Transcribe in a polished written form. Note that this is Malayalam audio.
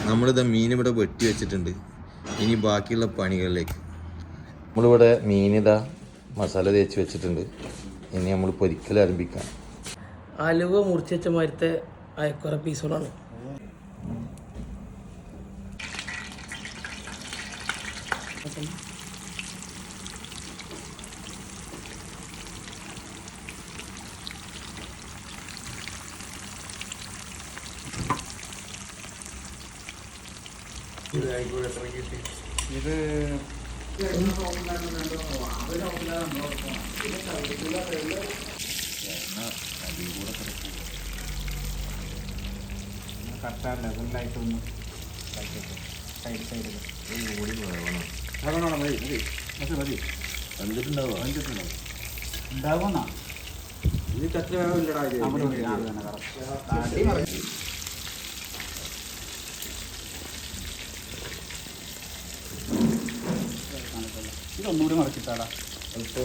നമ്മളിത് മീനിവിടെ വെട്ടി വെച്ചിട്ടുണ്ട്. ഇനി ബാക്കിയുള്ള പണികളിലേക്ക്. നമ്മളിവിടെ മീനിതാ മസാല തേച്ച് വെച്ചിട്ടുണ്ട്. ഇനി നമ്മൾ പൊരിക്കൽ ആരംഭിക്കാം. അലുവ മുറിച്ച് വെച്ച മാതിരത്തെ അയക്കുറ പീസുകളാണ്. ഇത് കറക്റ്റ് ലെവലിലായിട്ടൊന്ന് സൈഡ് സൈഡിൽ മതി മതി മതി വന്നിട്ടുണ്ടാവുക ഉണ്ടാവുമെന്നാ ഇതിക്ക് അത്ര വേണമില്ലടാ. ഇതൊന്നുകൂടി മറച്ചിട്ടാടാ. അല്പം